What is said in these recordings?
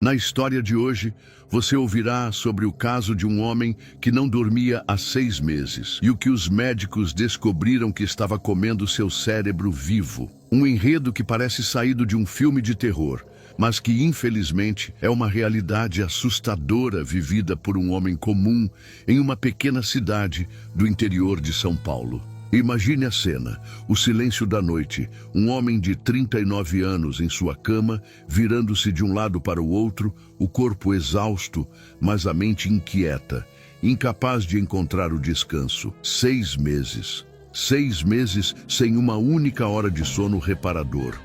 Na história de hoje, você ouvirá sobre o caso de um homem que não dormia há 6 meses e o que os médicos descobriram que estava comendo seu cérebro vivo. Um enredo que parece saído de um filme de terror, mas que infelizmente é uma realidade assustadora vivida por um homem comum em uma pequena cidade do interior de São Paulo. Imagine a cena, o silêncio da noite, um homem de 39 anos em sua cama, virando-se de um lado para o outro, o corpo exausto, mas a mente inquieta, incapaz de encontrar o descanso. 6 meses. 6 meses sem uma única hora de sono reparador.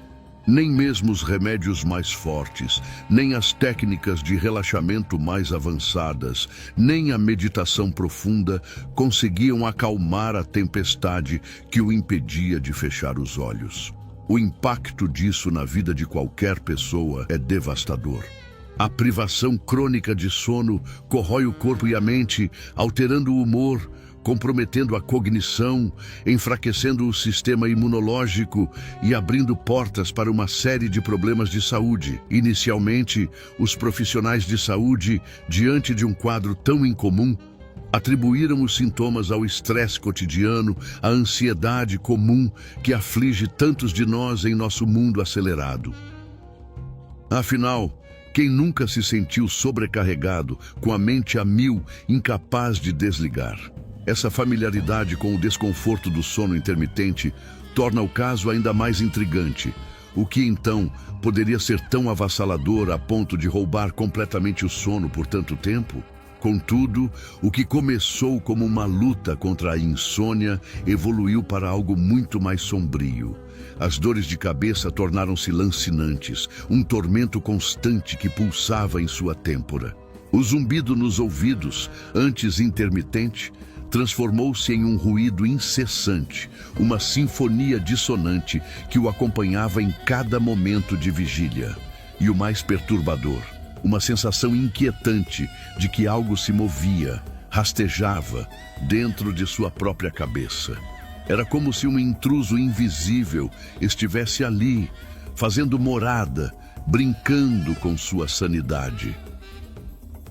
Nem mesmo os remédios mais fortes, nem as técnicas de relaxamento mais avançadas, nem a meditação profunda conseguiam acalmar a tempestade que o impedia de fechar os olhos. O impacto disso na vida de qualquer pessoa é devastador. A privação crônica de sono corrói o corpo e a mente, alterando o humor, comprometendo a cognição, enfraquecendo o sistema imunológico e abrindo portas para uma série de problemas de saúde. Inicialmente, os profissionais de saúde, diante de um quadro tão incomum, atribuíram os sintomas ao estresse cotidiano, à ansiedade comum que aflige tantos de nós em nosso mundo acelerado. Afinal, quem nunca se sentiu sobrecarregado, com a mente a mil, incapaz de desligar? Essa familiaridade com o desconforto do sono intermitente torna o caso ainda mais intrigante. O que então poderia ser tão avassalador a ponto de roubar completamente o sono por tanto tempo? Contudo, o que começou como uma luta contra a insônia evoluiu para algo muito mais sombrio. As dores de cabeça tornaram-se lancinantes, um tormento constante que pulsava em sua têmpora. O zumbido nos ouvidos, antes intermitente, transformou-se em um ruído incessante, uma sinfonia dissonante que o acompanhava em cada momento de vigília. E o mais perturbador, uma sensação inquietante de que algo se movia, rastejava dentro de sua própria cabeça. Era como se um intruso invisível estivesse ali, fazendo morada, brincando com sua sanidade.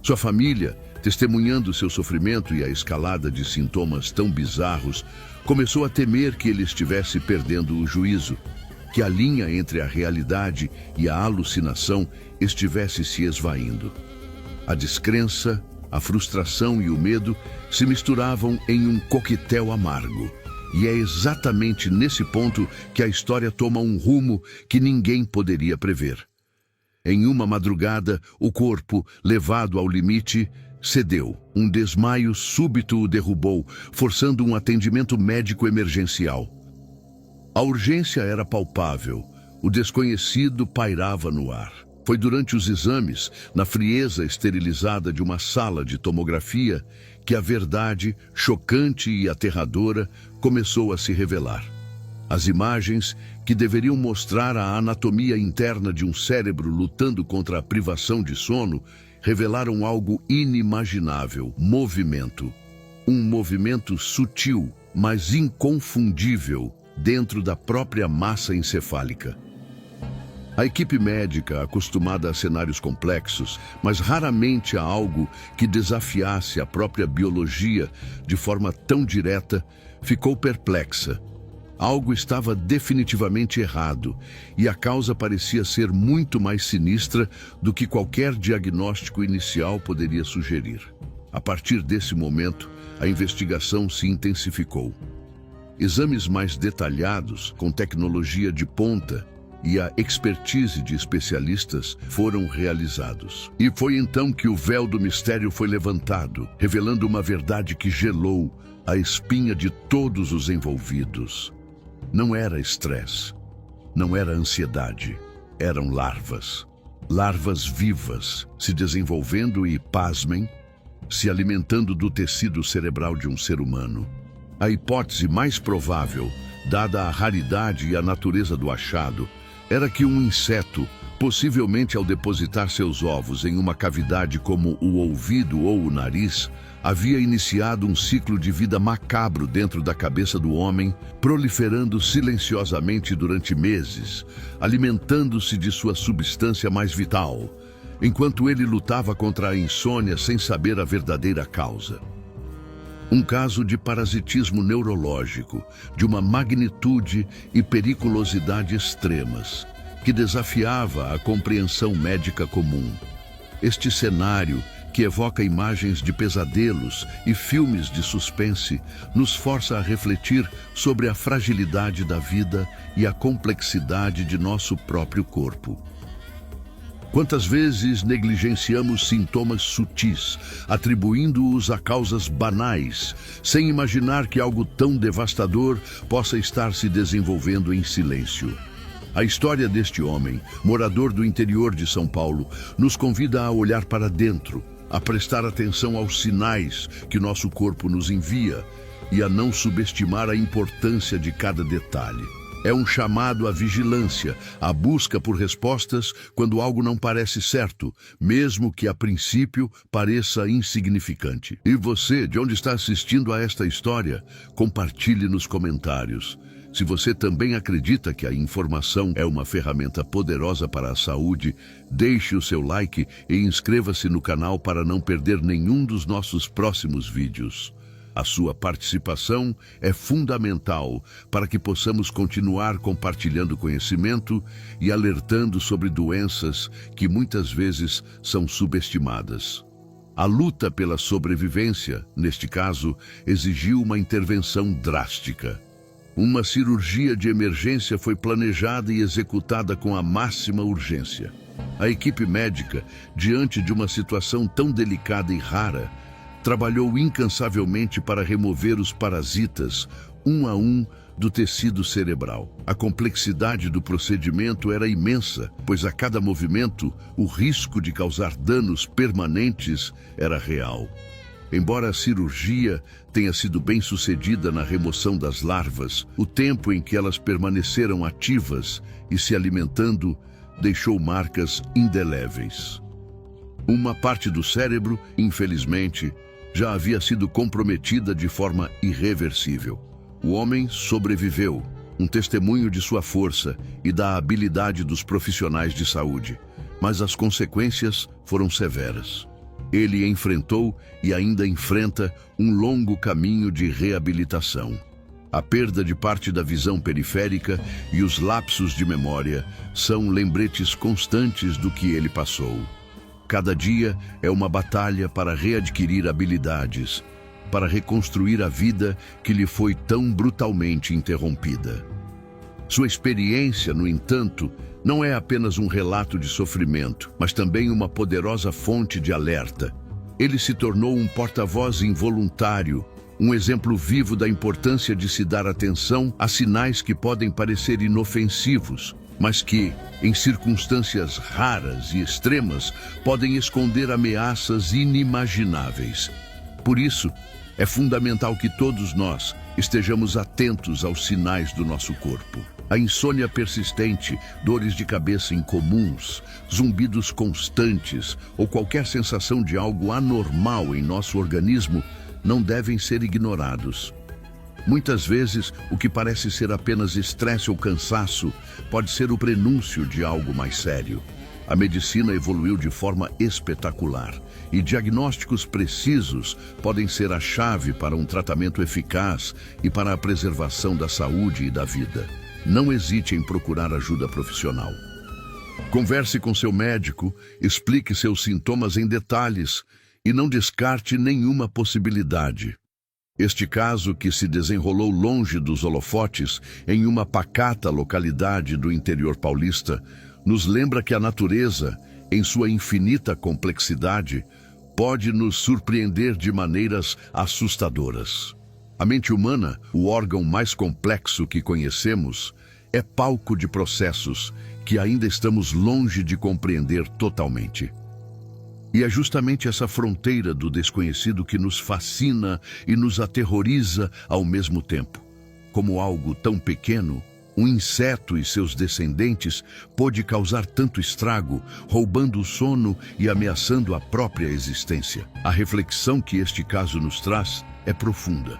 Sua família, testemunhando seu sofrimento e a escalada de sintomas tão bizarros, começou a temer que ele estivesse perdendo o juízo, que a linha entre a realidade e a alucinação estivesse se esvaindo. A descrença, a frustração e o medo se misturavam em um coquetel amargo. E é exatamente nesse ponto que a história toma um rumo que ninguém poderia prever. Em uma madrugada, o corpo, levado ao limite, cedeu. Um desmaio súbito o derrubou, forçando um atendimento médico emergencial. A urgência era palpável. O desconhecido pairava no ar. Foi durante os exames, na frieza esterilizada de uma sala de tomografia, que a verdade, chocante e aterradora, começou a se revelar. As imagens, que deveriam mostrar a anatomia interna de um cérebro lutando contra a privação de sono, revelaram algo inimaginável: movimento. Um movimento sutil, mas inconfundível, dentro da própria massa encefálica. A equipe médica, acostumada a cenários complexos, mas raramente a algo que desafiasse a própria biologia de forma tão direta, ficou perplexa. Algo estava definitivamente errado, e a causa parecia ser muito mais sinistra do que qualquer diagnóstico inicial poderia sugerir. A partir desse momento, a investigação se intensificou. Exames mais detalhados, com tecnologia de ponta, e a expertise de especialistas foram realizados. E foi então que o véu do mistério foi levantado, revelando uma verdade que gelou a espinha de todos os envolvidos. Não era estresse, não era ansiedade, eram larvas. Larvas vivas, se desenvolvendo e, pasmem, se alimentando do tecido cerebral de um ser humano. A hipótese mais provável, dada a raridade e a natureza do achado, era que um inseto, possivelmente ao depositar seus ovos em uma cavidade como o ouvido ou o nariz, havia iniciado um ciclo de vida macabro dentro da cabeça do homem, proliferando silenciosamente durante meses, alimentando-se de sua substância mais vital. enquanto ele lutava contra a insônia sem saber a verdadeira causa. Um caso de parasitismo neurológico, de uma magnitude e periculosidade extremas, que desafiava a compreensão médica comum. Este cenário, que evoca imagens de pesadelos e filmes de suspense, nos força a refletir sobre a fragilidade da vida e a complexidade de nosso próprio corpo. Quantas vezes negligenciamos sintomas sutis, atribuindo-os a causas banais, sem imaginar que algo tão devastador possa estar se desenvolvendo em silêncio? A história deste homem, morador do interior de São Paulo, nos convida a olhar para dentro, a prestar atenção aos sinais que nosso corpo nos envia e a não subestimar a importância de cada detalhe. É um chamado à vigilância, à busca por respostas quando algo não parece certo, mesmo que a princípio pareça insignificante. E você, de onde está assistindo a esta história? Compartilhe nos comentários. Se você também acredita que a informação é uma ferramenta poderosa para a saúde, deixe o seu like e inscreva-se no canal para não perder nenhum dos nossos próximos vídeos. A sua participação é fundamental para que possamos continuar compartilhando conhecimento e alertando sobre doenças que muitas vezes são subestimadas. A luta pela sobrevivência, neste caso, exigiu uma intervenção drástica. Uma cirurgia de emergência foi planejada e executada com a máxima urgência. A equipe médica, diante de uma situação tão delicada e rara, trabalhou incansavelmente para remover os parasitas, um a um, do tecido cerebral. A complexidade do procedimento era imensa, pois a cada movimento, o risco de causar danos permanentes era real. Embora a cirurgia tenha sido bem sucedida na remoção das larvas, o tempo em que elas permaneceram ativas e se alimentando deixou marcas indeléveis. Uma parte do cérebro, infelizmente, já havia sido comprometida de forma irreversível. O homem sobreviveu, um testemunho de sua força e da habilidade dos profissionais de saúde, mas as consequências foram severas. Ele enfrentou e ainda enfrenta um longo caminho de reabilitação. A perda de parte da visão periférica e os lapsos de memória são lembretes constantes do que ele passou. Cada dia é uma batalha para readquirir habilidades, para reconstruir a vida que lhe foi tão brutalmente interrompida. Sua experiência, no entanto, não é apenas um relato de sofrimento, mas também uma poderosa fonte de alerta. Ele se tornou um porta-voz involuntário, um exemplo vivo da importância de se dar atenção a sinais que podem parecer inofensivos, mas que, em circunstâncias raras e extremas, podem esconder ameaças inimagináveis. Por isso, é fundamental que todos nós estejamos atentos aos sinais do nosso corpo. A insônia persistente, dores de cabeça incomuns, zumbidos constantes ou qualquer sensação de algo anormal em nosso organismo não devem ser ignorados. Muitas vezes, o que parece ser apenas estresse ou cansaço pode ser o prenúncio de algo mais sério. A medicina evoluiu de forma espetacular e diagnósticos precisos podem ser a chave para um tratamento eficaz e para a preservação da saúde e da vida. Não hesite em procurar ajuda profissional. Converse com seu médico, explique seus sintomas em detalhes e não descarte nenhuma possibilidade. Este caso, que se desenrolou longe dos holofotes, em uma pacata localidade do interior paulista, nos lembra que a natureza, em sua infinita complexidade, pode nos surpreender de maneiras assustadoras. A mente humana, o órgão mais complexo que conhecemos, é palco de processos que ainda estamos longe de compreender totalmente. E é justamente essa fronteira do desconhecido que nos fascina e nos aterroriza ao mesmo tempo. Como algo tão pequeno, um inseto e seus descendentes pode causar tanto estrago, roubando o sono e ameaçando a própria existência. A reflexão que este caso nos traz é profunda.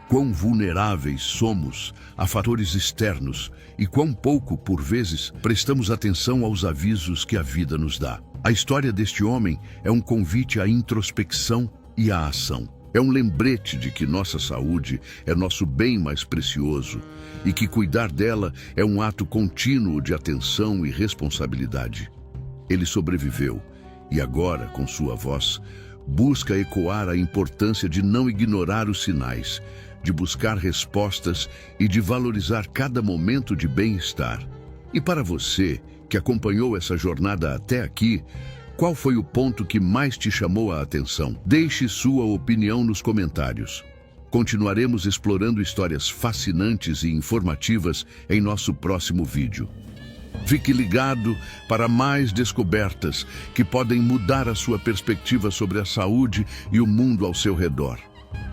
Quão vulneráveis somos a fatores externos e quão pouco, por vezes, prestamos atenção aos avisos que a vida nos dá. A história deste homem é um convite à introspecção e à ação. É um lembrete de que nossa saúde é nosso bem mais precioso e que cuidar dela é um ato contínuo de atenção e responsabilidade. Ele sobreviveu e agora, com sua voz, busca ecoar a importância de não ignorar os sinais, de buscar respostas e de valorizar cada momento de bem-estar. E para você, que acompanhou essa jornada até aqui, qual foi o ponto que mais te chamou a atenção? Deixe sua opinião nos comentários. Continuaremos explorando histórias fascinantes e informativas em nosso próximo vídeo. Fique ligado para mais descobertas que podem mudar a sua perspectiva sobre a saúde e o mundo ao seu redor.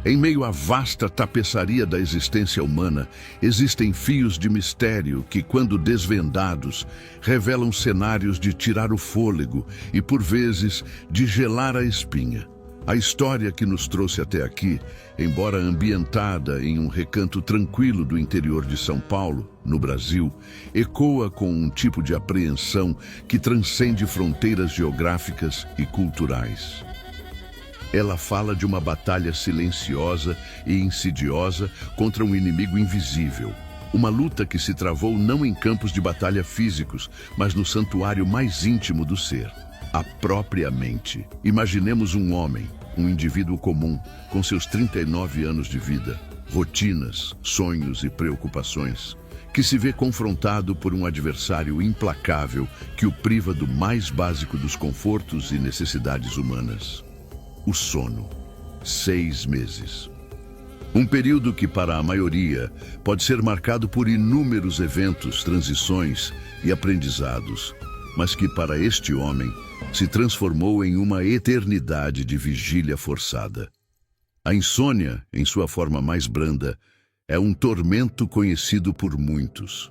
Em meio à vasta tapeçaria da existência humana, existem fios de mistério que, quando desvendados, revelam cenários de tirar o fôlego e, por vezes, de gelar a espinha. A história que nos trouxe até aqui, embora ambientada em um recanto tranquilo do interior de São Paulo, no Brasil, ecoa com um tipo de apreensão que transcende fronteiras geográficas e culturais. Ela fala de uma batalha silenciosa e insidiosa contra um inimigo invisível. Uma luta que se travou não em campos de batalha físicos, mas no santuário mais íntimo do ser, a própria mente. Imaginemos um homem, um indivíduo comum, com seus 39 anos de vida, rotinas, sonhos e preocupações, que se vê confrontado por um adversário implacável que o priva do mais básico dos confortos e necessidades humanas. O sono. 6 meses. Um período que, para a maioria, pode ser marcado por inúmeros eventos, transições e aprendizados, mas que, para este homem, se transformou em uma eternidade de vigília forçada. A insônia, em sua forma mais branda, é um tormento conhecido por muitos.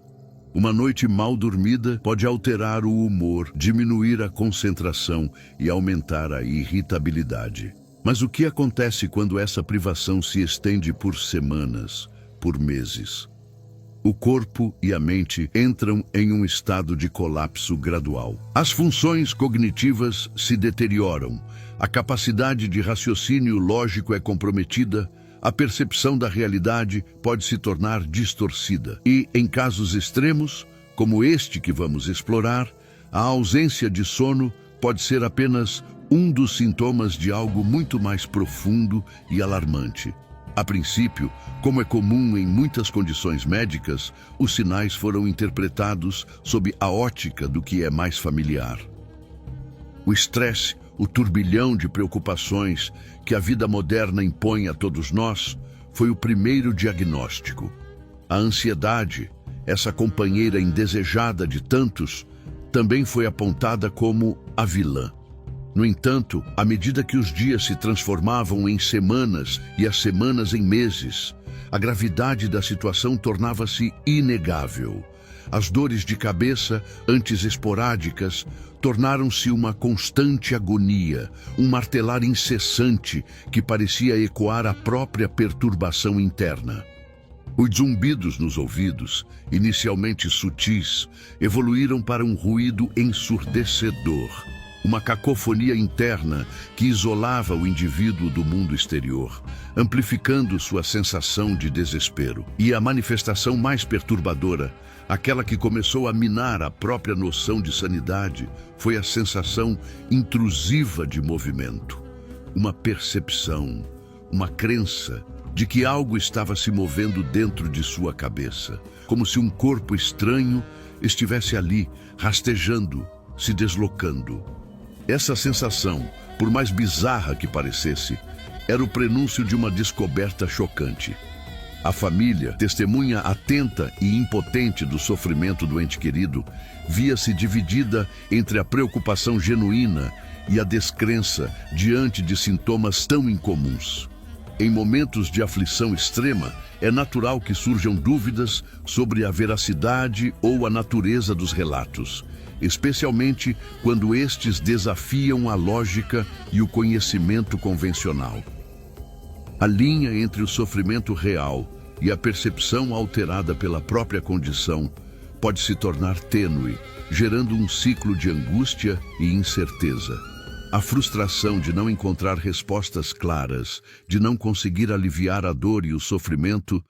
Uma noite mal dormida pode alterar o humor, diminuir a concentração e aumentar a irritabilidade. Mas o que acontece quando essa privação se estende por semanas, por meses? O corpo e a mente entram em um estado de colapso gradual. As funções cognitivas se deterioram, a capacidade de raciocínio lógico é comprometida, a percepção da realidade pode se tornar distorcida. E, em casos extremos, como este que vamos explorar, a ausência de sono pode ser apenas um dos sintomas de algo muito mais profundo e alarmante. A princípio, como é comum em muitas condições médicas, os sinais foram interpretados sob a ótica do que é mais familiar. O estresse, o turbilhão de preocupações que a vida moderna impõe a todos nós, foi o primeiro diagnóstico. A ansiedade, essa companheira indesejada de tantos, também foi apontada como a vilã. No entanto, à medida que os dias se transformavam em semanas e as semanas em meses, a gravidade da situação tornava-se inegável. As dores de cabeça, antes esporádicas, tornaram-se uma constante agonia, um martelar incessante que parecia ecoar a própria perturbação interna. Os zumbidos nos ouvidos, inicialmente sutis, evoluíram para um ruído ensurdecedor, uma cacofonia interna que isolava o indivíduo do mundo exterior, amplificando sua sensação de desespero. E a manifestação mais perturbadora, aquela que começou a minar a própria noção de sanidade, foi a sensação intrusiva de movimento. Uma percepção, uma crença de que algo estava se movendo dentro de sua cabeça, como se um corpo estranho estivesse ali, rastejando, se deslocando. Essa sensação, por mais bizarra que parecesse, era o prenúncio de uma descoberta chocante. A família, testemunha atenta e impotente do sofrimento do ente querido, via-se dividida entre a preocupação genuína e a descrença diante de sintomas tão incomuns. Em momentos de aflição extrema, é natural que surjam dúvidas sobre a veracidade ou a natureza dos relatos, especialmente quando estes desafiam a lógica e o conhecimento convencional. A linha entre o sofrimento real e a percepção alterada pela própria condição pode se tornar tênue, gerando um ciclo de angústia e incerteza. A frustração de não encontrar respostas claras, de não conseguir aliviar a dor e o sofrimento,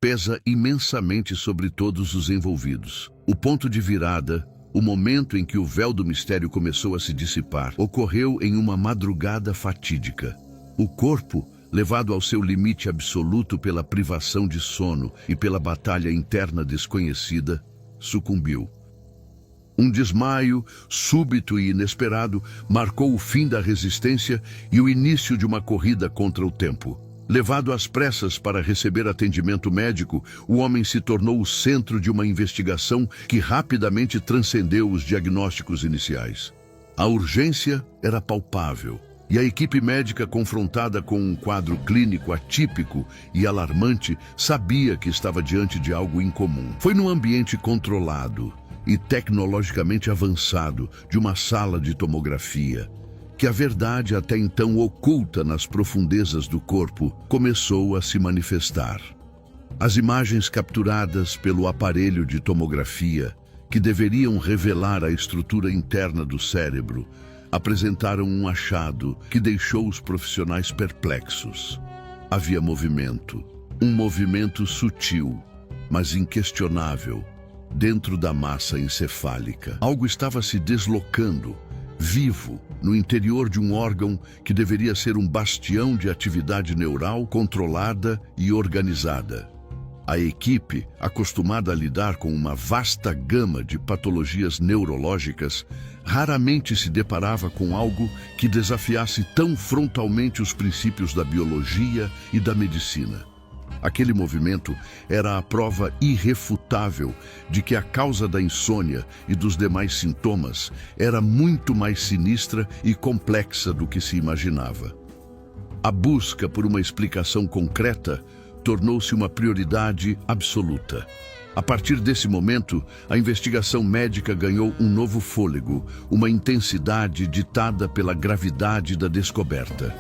pesa imensamente sobre todos os envolvidos. O ponto de virada, o momento em que o véu do mistério começou a se dissipar, ocorreu em uma madrugada fatídica. O corpo, levado ao seu limite absoluto pela privação de sono e pela batalha interna desconhecida, sucumbiu. Um desmaio, súbito e inesperado, marcou o fim da resistência e o início de uma corrida contra o tempo. Levado às pressas para receber atendimento médico, o homem se tornou o centro de uma investigação que rapidamente transcendeu os diagnósticos iniciais. A urgência era palpável, e a equipe médica, confrontada com um quadro clínico atípico e alarmante, sabia que estava diante de algo incomum. Foi num ambiente controlado e tecnologicamente avançado de uma sala de tomografia que a verdade, até então oculta nas profundezas do corpo, começou a se manifestar. As imagens capturadas pelo aparelho de tomografia, que deveriam revelar a estrutura interna do cérebro, apresentaram um achado que deixou os profissionais perplexos. Havia movimento, um movimento sutil, mas inquestionável, dentro da massa encefálica. Algo estava se deslocando, vivo, no interior de um órgão que deveria ser um bastião de atividade neural controlada e organizada. A equipe, acostumada a lidar com uma vasta gama de patologias neurológicas, raramente se deparava com algo que desafiasse tão frontalmente os princípios da biologia e da medicina. Aquele movimento era a prova irrefutável de que a causa da insônia e dos demais sintomas era muito mais sinistra e complexa do que se imaginava. A busca por uma explicação concreta tornou-se uma prioridade absoluta. A partir desse momento, a investigação médica ganhou um novo fôlego, uma intensidade ditada pela gravidade da descoberta.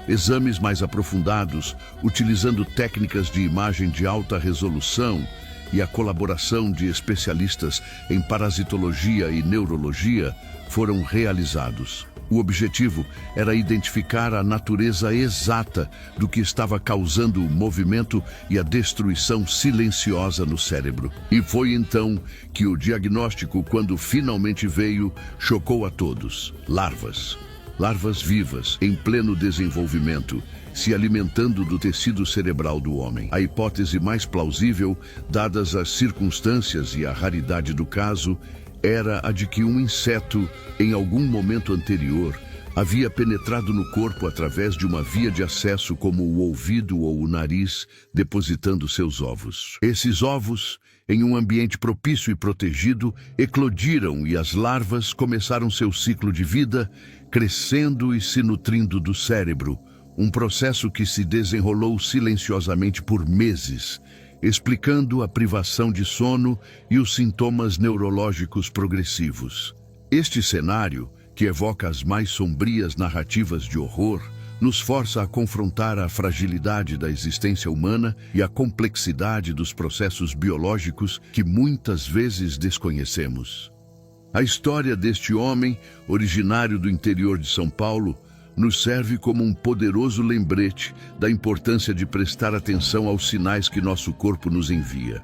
Exames mais aprofundados, utilizando técnicas de imagem de alta resolução e a colaboração de especialistas em parasitologia e neurologia, foram realizados. O objetivo era identificar a natureza exata do que estava causando o movimento e a destruição silenciosa no cérebro. E foi então que o diagnóstico, quando finalmente veio, chocou a todos. Larvas vivas, em pleno desenvolvimento, se alimentando do tecido cerebral do homem. A hipótese mais plausível, dadas as circunstâncias e a raridade do caso, era a de que um inseto, em algum momento anterior, havia penetrado no corpo através de uma via de acesso como o ouvido ou o nariz, depositando seus ovos. Esses ovos, em um ambiente propício e protegido, eclodiram e as larvas começaram seu ciclo de vida, crescendo e se nutrindo do cérebro, um processo que se desenrolou silenciosamente por meses, explicando a privação de sono e os sintomas neurológicos progressivos. Este cenário, que evoca as mais sombrias narrativas de horror, nos força a confrontar a fragilidade da existência humana e a complexidade dos processos biológicos que muitas vezes desconhecemos. A história deste homem, originário do interior de São Paulo, nos serve como um poderoso lembrete da importância de prestar atenção aos sinais que nosso corpo nos envia.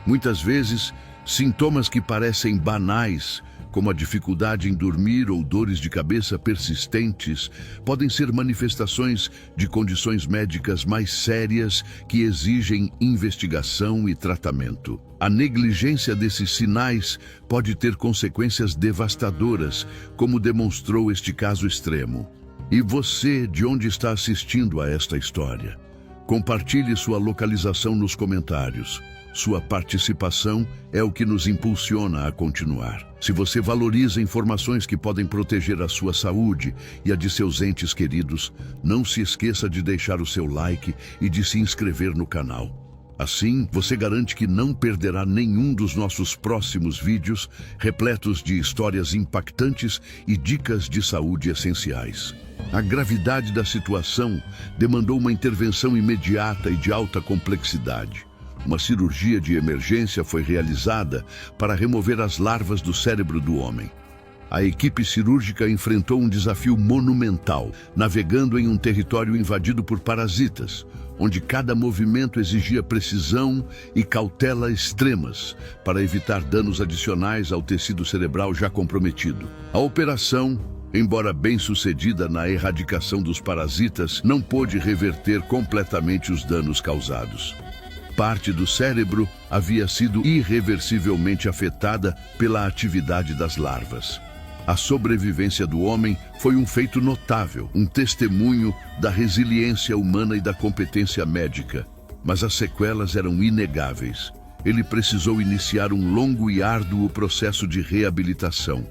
Muitas vezes, sintomas que parecem banais, como a dificuldade em dormir ou dores de cabeça persistentes, podem ser manifestações de condições médicas mais sérias que exigem investigação e tratamento. A negligência desses sinais pode ter consequências devastadoras, como demonstrou este caso extremo. E você, de onde está assistindo a esta história? Compartilhe sua localização nos comentários. Sua participação é o que nos impulsiona a continuar. Se você valoriza informações que podem proteger a sua saúde e a de seus entes queridos, não se esqueça de deixar o seu like e de se inscrever no canal. Assim, você garante que não perderá nenhum dos nossos próximos vídeos, repletos de histórias impactantes e dicas de saúde essenciais. A gravidade da situação demandou uma intervenção imediata e de alta complexidade. uma cirurgia de emergência foi realizada para remover as larvas do cérebro do homem. A equipe cirúrgica enfrentou um desafio monumental, navegando em um território invadido por parasitas, onde cada movimento exigia precisão e cautela extremas para evitar danos adicionais ao tecido cerebral já comprometido. A operação, embora bem-sucedida na erradicação dos parasitas, não pôde reverter completamente os danos causados. Parte do cérebro havia sido irreversivelmente afetada pela atividade das larvas. A sobrevivência do homem foi um feito notável, um testemunho da resiliência humana e da competência médica. Mas as sequelas eram inegáveis. Ele precisou iniciar um longo e árduo processo de reabilitação.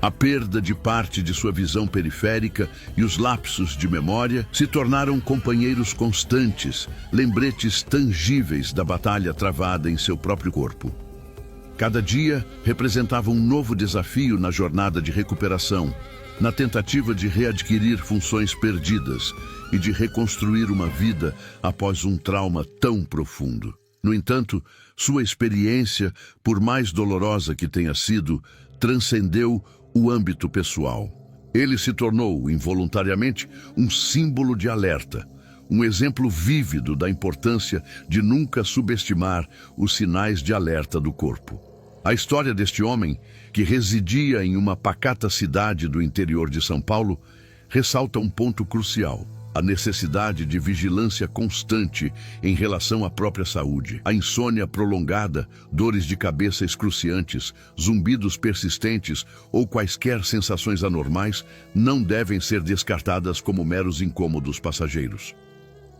A perda de parte de sua visão periférica e os lapsos de memória se tornaram companheiros constantes, lembretes tangíveis da batalha travada em seu próprio corpo. Cada dia representava um novo desafio na jornada de recuperação, na tentativa de readquirir funções perdidas e de reconstruir uma vida após um trauma tão profundo. No entanto, sua experiência, por mais dolorosa que tenha sido, transcendeu o âmbito pessoal. Ele se tornou, involuntariamente, um símbolo de alerta, um exemplo vívido da importância de nunca subestimar os sinais de alerta do corpo. A história deste homem, que residia em uma pacata cidade do interior de São Paulo, ressalta um ponto crucial: a necessidade de vigilância constante em relação à própria saúde. A insônia prolongada, dores de cabeça excruciantes, zumbidos persistentes ou quaisquer sensações anormais não devem ser descartadas como meros incômodos passageiros.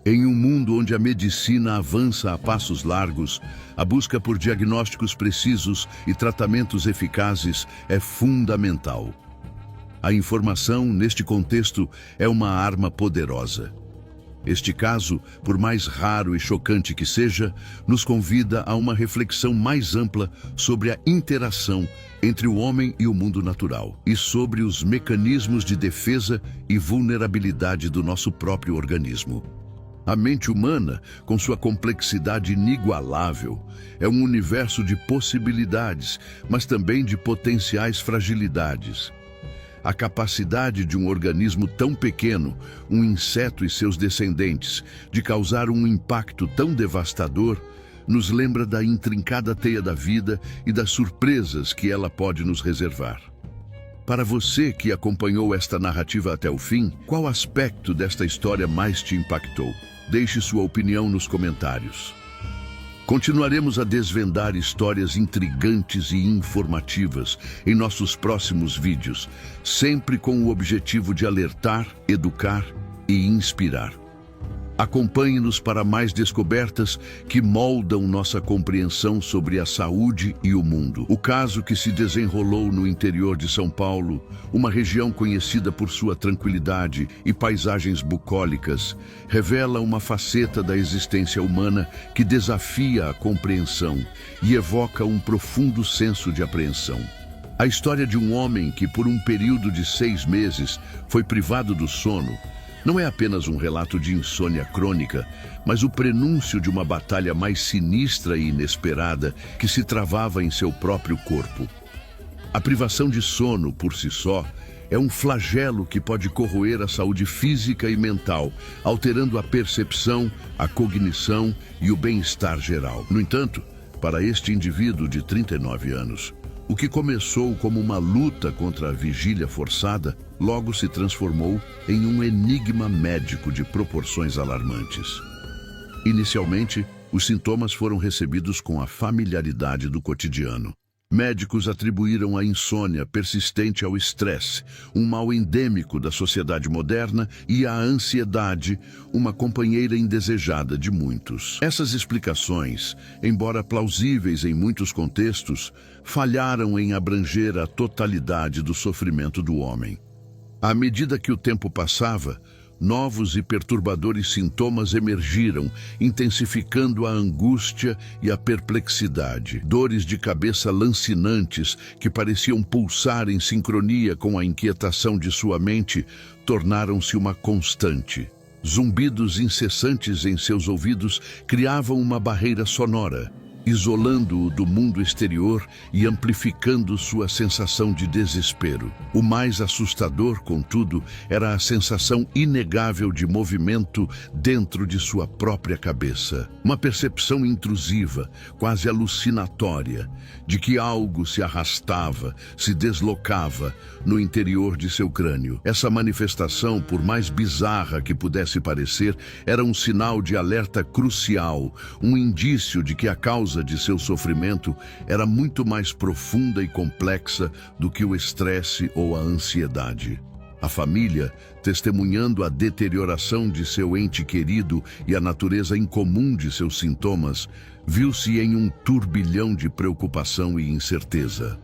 Em um mundo onde a medicina avança a passos largos, a busca por diagnósticos precisos e tratamentos eficazes é fundamental. A informação, neste contexto, é uma arma poderosa. Este caso, por mais raro e chocante que seja, nos convida a uma reflexão mais ampla sobre a interação entre o homem e o mundo natural e sobre os mecanismos de defesa e vulnerabilidade do nosso próprio organismo. A mente humana, com sua complexidade inigualável, é um universo de possibilidades, mas também de potenciais fragilidades. A capacidade de um organismo tão pequeno, um inseto e seus descendentes, de causar um impacto tão devastador, nos lembra da intrincada teia da vida e das surpresas que ela pode nos reservar. Para você que acompanhou esta narrativa até o fim, qual aspecto desta história mais te impactou? Deixe sua opinião nos comentários. Continuaremos a desvendar histórias intrigantes e informativas em nossos próximos vídeos, sempre com o objetivo de alertar, educar e inspirar. Acompanhe-nos para mais descobertas que moldam nossa compreensão sobre a saúde e o mundo. O caso que se desenrolou no interior de São Paulo, uma região conhecida por sua tranquilidade e paisagens bucólicas, revela uma faceta da existência humana que desafia a compreensão e evoca um profundo senso de apreensão. A história de um homem que, por um período de 6 meses, foi privado do sono, não é apenas um relato de insônia crônica, mas o prenúncio de uma batalha mais sinistra e inesperada que se travava em seu próprio corpo. A privação de sono, por si só, é um flagelo que pode corroer a saúde física e mental, alterando a percepção, a cognição e o bem-estar geral. No entanto, para este indivíduo de 39 anos, o que começou como uma luta contra a vigília forçada, logo se transformou em um enigma médico de proporções alarmantes. Inicialmente, os sintomas foram recebidos com a familiaridade do cotidiano. Médicos atribuíram a insônia persistente ao estresse, um mal endêmico da sociedade moderna, e à ansiedade, uma companheira indesejada de muitos. Essas explicações, embora plausíveis em muitos contextos, falharam em abranger a totalidade do sofrimento do homem. À medida que o tempo passava, novos e perturbadores sintomas emergiram, intensificando a angústia e a perplexidade. Dores de cabeça lancinantes, que pareciam pulsar em sincronia com a inquietação de sua mente, tornaram-se uma constante. Zumbidos incessantes em seus ouvidos criavam uma barreira sonora, isolando-o do mundo exterior e amplificando sua sensação de desespero. O mais assustador, contudo, era a sensação inegável de movimento dentro de sua própria cabeça. Uma percepção intrusiva, quase alucinatória, de que algo se arrastava, se deslocava no interior de seu crânio. Essa manifestação, por mais bizarra que pudesse parecer, era um sinal de alerta crucial, um indício de que a causa de seu sofrimento era muito mais profunda e complexa do que o estresse ou a ansiedade. A família, testemunhando a deterioração de seu ente querido e a natureza incomum de seus sintomas, viu-se em um turbilhão de preocupação e incerteza.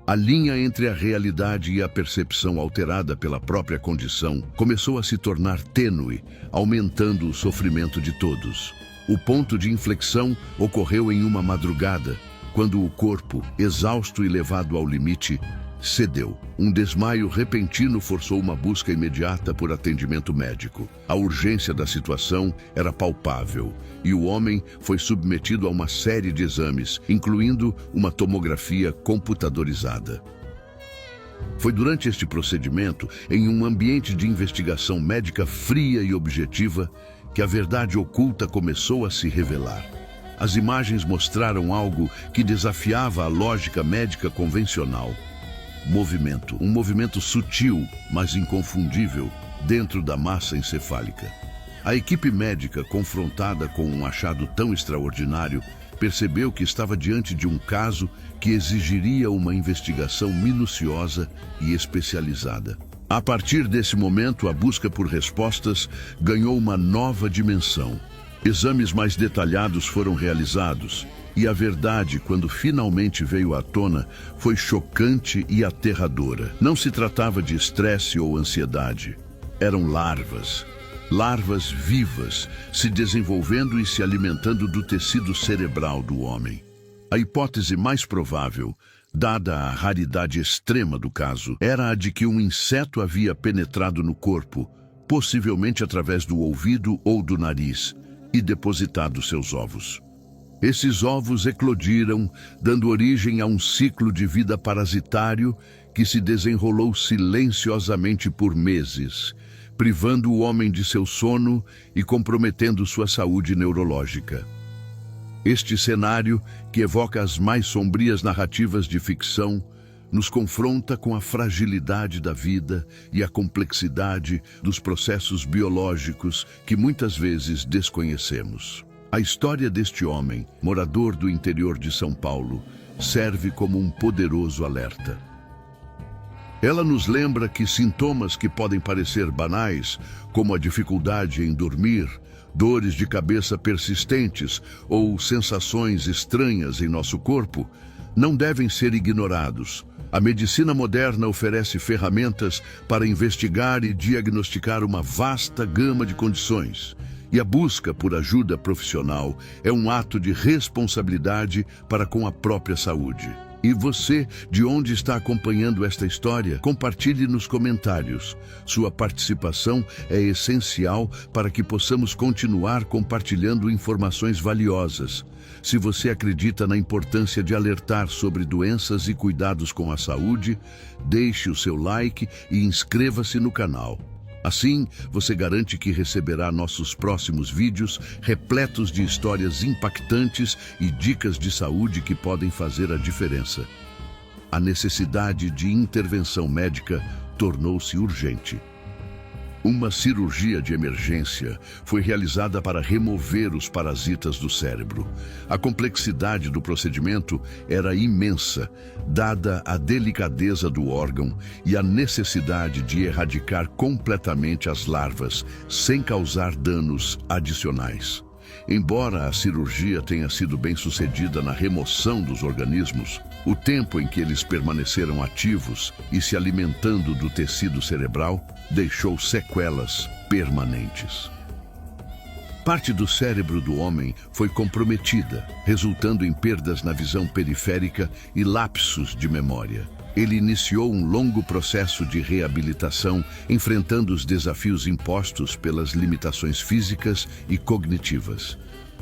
A linha entre a realidade e a percepção alterada pela própria condição começou a se tornar tênue, aumentando o sofrimento de todos. O ponto de inflexão ocorreu em uma madrugada, quando o corpo, exausto e levado ao limite, cedeu. Um desmaio repentino forçou uma busca imediata por atendimento médico. A urgência da situação era palpável e o homem foi submetido a uma série de exames, incluindo uma tomografia computadorizada. Foi durante este procedimento, em um ambiente de investigação médica fria e objetiva, que a verdade oculta começou a se revelar. As imagens mostraram algo que desafiava a lógica médica convencional. Um movimento sutil, mas inconfundível, dentro da massa encefálica. A equipe médica, confrontada com um achado tão extraordinário, percebeu que estava diante de um caso que exigiria uma investigação minuciosa e especializada. A partir desse momento, a busca por respostas ganhou uma nova dimensão. Exames mais detalhados foram realizados, e a verdade, quando finalmente veio à tona, foi chocante e aterradora. Não se tratava de estresse ou ansiedade. Eram larvas. Larvas vivas, se desenvolvendo e se alimentando do tecido cerebral do homem. A hipótese mais provável, dada a raridade extrema do caso, era a de que um inseto havia penetrado no corpo, possivelmente através do ouvido ou do nariz, e depositado seus ovos. Esses ovos eclodiram, dando origem a um ciclo de vida parasitário que se desenrolou silenciosamente por meses, privando o homem de seu sono e comprometendo sua saúde neurológica. Este cenário, que evoca as mais sombrias narrativas de ficção, nos confronta com a fragilidade da vida e a complexidade dos processos biológicos que muitas vezes desconhecemos. A história deste homem, morador do interior de São Paulo, serve como um poderoso alerta. Ela nos lembra que sintomas que podem parecer banais, como a dificuldade em dormir, dores de cabeça persistentes ou sensações estranhas em nosso corpo, não devem ser ignorados. A medicina moderna oferece ferramentas para investigar e diagnosticar uma vasta gama de condições. E a busca por ajuda profissional é um ato de responsabilidade para com a própria saúde. E você, de onde está acompanhando esta história, compartilhe nos comentários. Sua participação é essencial para que possamos continuar compartilhando informações valiosas. Se você acredita na importância de alertar sobre doenças e cuidados com a saúde, deixe o seu like e inscreva-se no canal. Assim, você garante que receberá nossos próximos vídeos repletos de histórias impactantes e dicas de saúde que podem fazer a diferença. A necessidade de intervenção médica tornou-se urgente. Uma cirurgia de emergência foi realizada para remover os parasitas do cérebro. A complexidade do procedimento era imensa, dada a delicadeza do órgão e a necessidade de erradicar completamente as larvas, sem causar danos adicionais. Embora a cirurgia tenha sido bem-sucedida na remoção dos organismos, o tempo em que eles permaneceram ativos e se alimentando do tecido cerebral deixou sequelas permanentes. Parte do cérebro do homem foi comprometida, resultando em perdas na visão periférica e lapsos de memória. Ele iniciou um longo processo de reabilitação, enfrentando os desafios impostos pelas limitações físicas e cognitivas.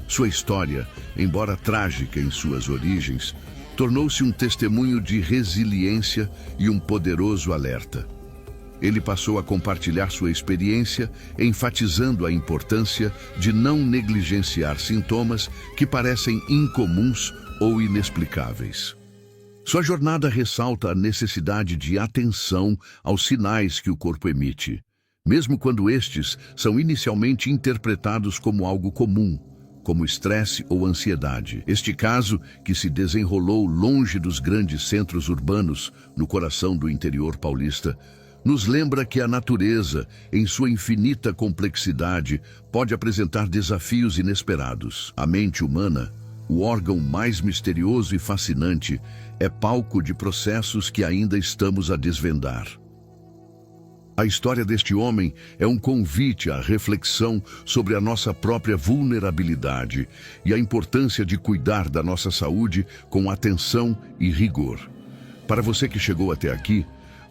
Sua história, embora trágica em suas origens, tornou-se um testemunho de resiliência e um poderoso alerta. Ele passou a compartilhar sua experiência, enfatizando a importância de não negligenciar sintomas que parecem incomuns ou inexplicáveis. Sua jornada ressalta a necessidade de atenção aos sinais que o corpo emite, mesmo quando estes são inicialmente interpretados como algo comum, como estresse ou ansiedade. Este caso, que se desenrolou longe dos grandes centros urbanos, no coração do interior paulista, nos lembra que a natureza, em sua infinita complexidade, pode apresentar desafios inesperados. A mente humana, o órgão mais misterioso e fascinante, é palco de processos que ainda estamos a desvendar. A história deste homem é um convite à reflexão sobre a nossa própria vulnerabilidade e a importância de cuidar da nossa saúde com atenção e rigor. Para você que chegou até aqui,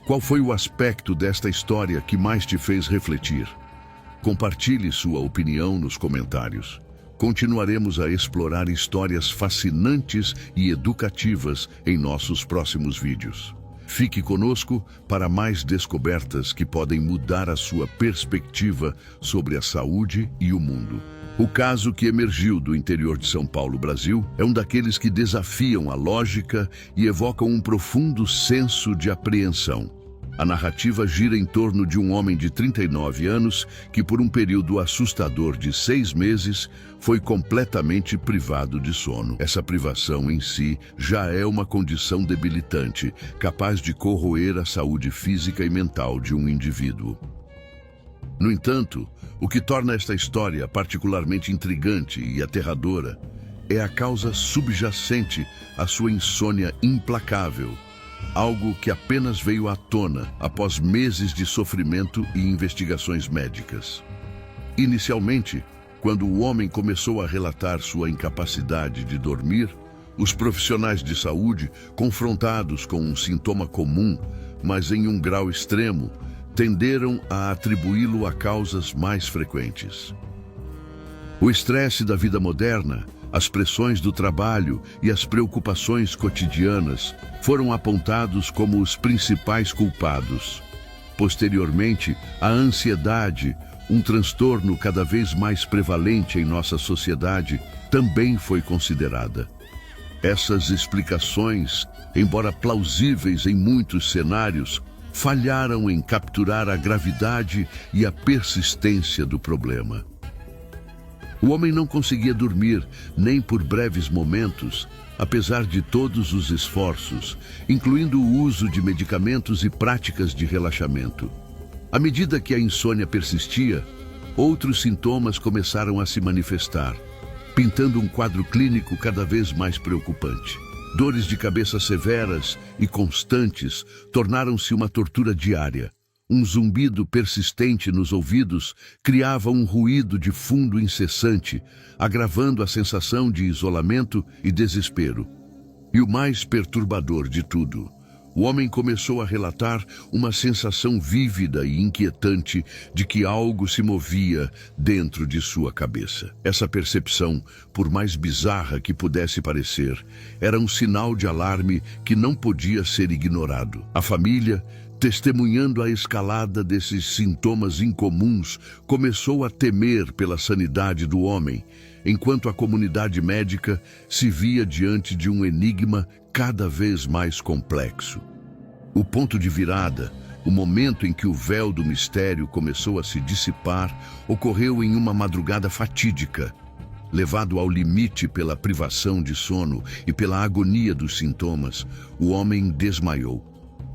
qual foi o aspecto desta história que mais te fez refletir? Compartilhe sua opinião nos comentários. Continuaremos a explorar histórias fascinantes e educativas em nossos próximos vídeos. Fique conosco para mais descobertas que podem mudar a sua perspectiva sobre a saúde e o mundo. O caso que emergiu do interior de São Paulo, Brasil, é um daqueles que desafiam a lógica e evocam um profundo senso de apreensão. A narrativa gira em torno de um homem de 39 anos que, por um período assustador de 6 meses, foi completamente privado de sono. Essa privação em si já é uma condição debilitante, capaz de corroer a saúde física e mental de um indivíduo. No entanto, o que torna esta história particularmente intrigante e aterradora é a causa subjacente à sua insônia implacável. Algo que apenas veio à tona após meses de sofrimento e investigações médicas. Inicialmente, quando o homem começou a relatar sua incapacidade de dormir, os profissionais de saúde, confrontados com um sintoma comum, mas em um grau extremo, tenderam a atribuí-lo a causas mais frequentes. O estresse da vida moderna, as pressões do trabalho e as preocupações cotidianas foram apontados como os principais culpados. Posteriormente, a ansiedade, um transtorno cada vez mais prevalente em nossa sociedade, também foi considerada. Essas explicações, embora plausíveis em muitos cenários, falharam em capturar a gravidade e a persistência do problema. O homem não conseguia dormir nem por breves momentos, apesar de todos os esforços, incluindo o uso de medicamentos e práticas de relaxamento. À medida que a insônia persistia, outros sintomas começaram a se manifestar, pintando um quadro clínico cada vez mais preocupante. Dores de cabeça severas e constantes tornaram-se uma tortura diária. Um zumbido persistente nos ouvidos criava um ruído de fundo incessante, agravando a sensação de isolamento e desespero. E o mais perturbador de tudo, o homem começou a relatar uma sensação vívida e inquietante de que algo se movia dentro de sua cabeça. Essa percepção, por mais bizarra que pudesse parecer, era um sinal de alarme que não podia ser ignorado. A família, testemunhando a escalada desses sintomas incomuns, começou a temer pela sanidade do homem, enquanto a comunidade médica se via diante de um enigma cada vez mais complexo. O ponto de virada, o momento em que o véu do mistério começou a se dissipar, ocorreu em uma madrugada fatídica. Levado ao limite pela privação de sono e pela agonia dos sintomas, o homem desmaiou.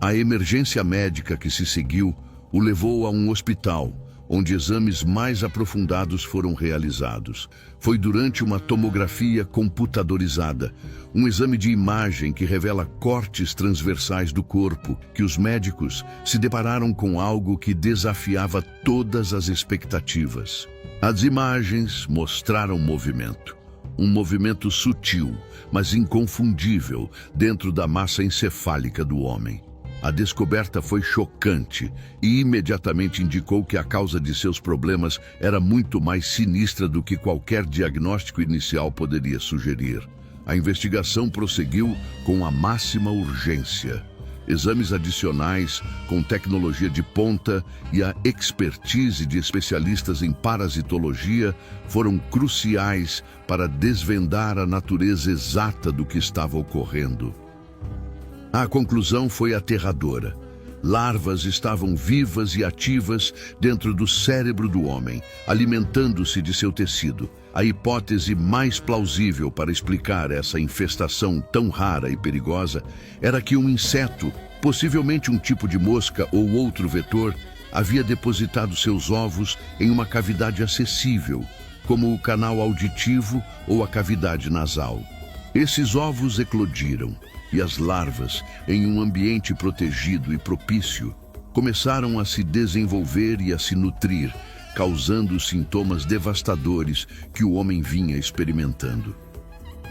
A emergência médica que se seguiu o levou a um hospital, onde exames mais aprofundados foram realizados. Foi durante uma tomografia computadorizada, um exame de imagem que revela cortes transversais do corpo, que os médicos se depararam com algo que desafiava todas as expectativas. As imagens mostraram movimento. Um movimento sutil, mas inconfundível, dentro da massa encefálica do homem. A descoberta foi chocante e imediatamente indicou que a causa de seus problemas era muito mais sinistra do que qualquer diagnóstico inicial poderia sugerir. A investigação prosseguiu com a máxima urgência. Exames adicionais, com tecnologia de ponta e a expertise de especialistas em parasitologia foram cruciais para desvendar a natureza exata do que estava ocorrendo. A conclusão foi aterradora. Larvas estavam vivas e ativas dentro do cérebro do homem, alimentando-se de seu tecido. A hipótese mais plausível para explicar essa infestação tão rara e perigosa era que um inseto, possivelmente um tipo de mosca ou outro vetor, havia depositado seus ovos em uma cavidade acessível, como o canal auditivo ou a cavidade nasal. Esses ovos eclodiram e as larvas, em um ambiente protegido e propício, começaram a se desenvolver e a se nutrir, causando sintomas devastadores que o homem vinha experimentando.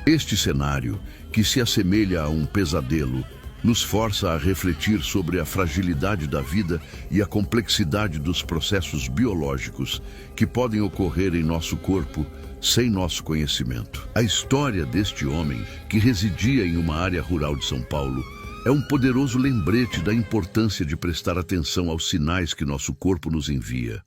Este cenário, que se assemelha a um pesadelo, nos força a refletir sobre a fragilidade da vida e a complexidade dos processos biológicos que podem ocorrer em nosso corpo sem nosso conhecimento. A história deste homem, que residia em uma área rural de São Paulo, é um poderoso lembrete da importância de prestar atenção aos sinais que nosso corpo nos envia.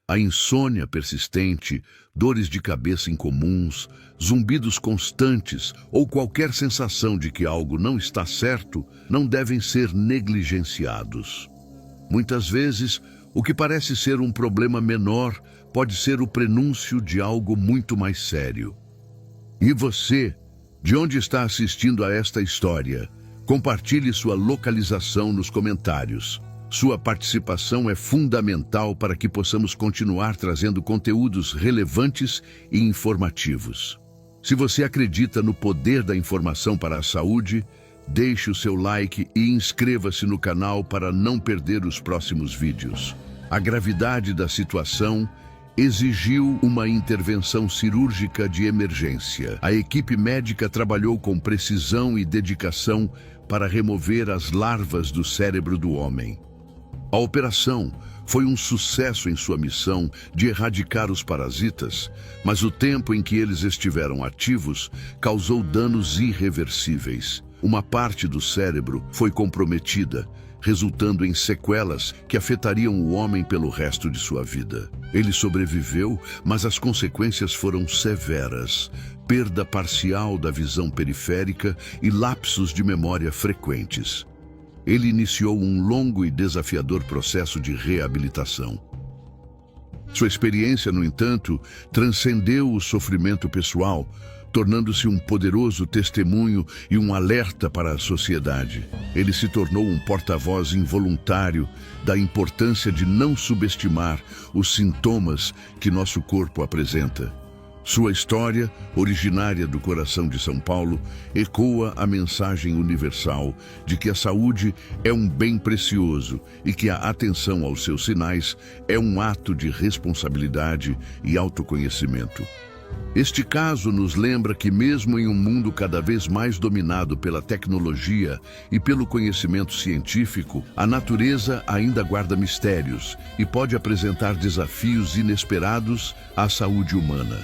A insônia persistente, dores de cabeça incomuns, zumbidos constantes ou qualquer sensação de que algo não está certo não devem ser negligenciados. Muitas vezes, o que parece ser um problema menor pode ser o prenúncio de algo muito mais sério. E você, de onde está assistindo a esta história? Compartilhe sua localização nos comentários. Sua participação é fundamental para que possamos continuar trazendo conteúdos relevantes e informativos. Se você acredita no poder da informação para a saúde, deixe o seu like e inscreva-se no canal para não perder os próximos vídeos. A gravidade da situação exigiu uma intervenção cirúrgica de emergência. A equipe médica trabalhou com precisão e dedicação para remover as larvas do cérebro do homem. A operação foi um sucesso em sua missão de erradicar os parasitas, mas o tempo em que eles estiveram ativos causou danos irreversíveis. Uma parte do cérebro foi comprometida, resultando em sequelas que afetariam o homem pelo resto de sua vida. Ele sobreviveu, mas as consequências foram severas: perda parcial da visão periférica e lapsos de memória frequentes. Ele iniciou um longo e desafiador processo de reabilitação. Sua experiência, no entanto, transcendeu o sofrimento pessoal, tornando-se um poderoso testemunho e um alerta para a sociedade. Ele se tornou um porta-voz involuntário da importância de não subestimar os sintomas que nosso corpo apresenta. Sua história, originária do coração de São Paulo, ecoa a mensagem universal de que a saúde é um bem precioso e que a atenção aos seus sinais é um ato de responsabilidade e autoconhecimento. Este caso nos lembra que, mesmo em um mundo cada vez mais dominado pela tecnologia e pelo conhecimento científico, a natureza ainda guarda mistérios e pode apresentar desafios inesperados à saúde humana.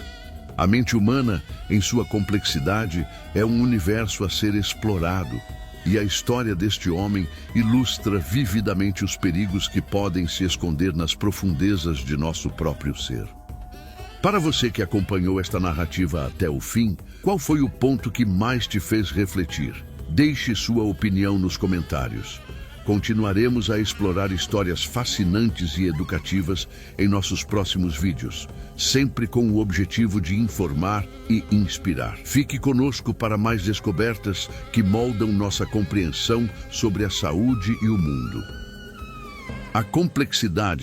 A mente humana, em sua complexidade, é um universo a ser explorado, e a história deste homem ilustra vividamente os perigos que podem se esconder nas profundezas de nosso próprio ser. Para você que acompanhou esta narrativa até o fim, qual foi o ponto que mais te fez refletir? Deixe sua opinião nos comentários. Continuaremos a explorar histórias fascinantes e educativas em nossos próximos vídeos, sempre com o objetivo de informar e inspirar. Fique conosco para mais descobertas que moldam nossa compreensão sobre a saúde e o mundo. A complexidade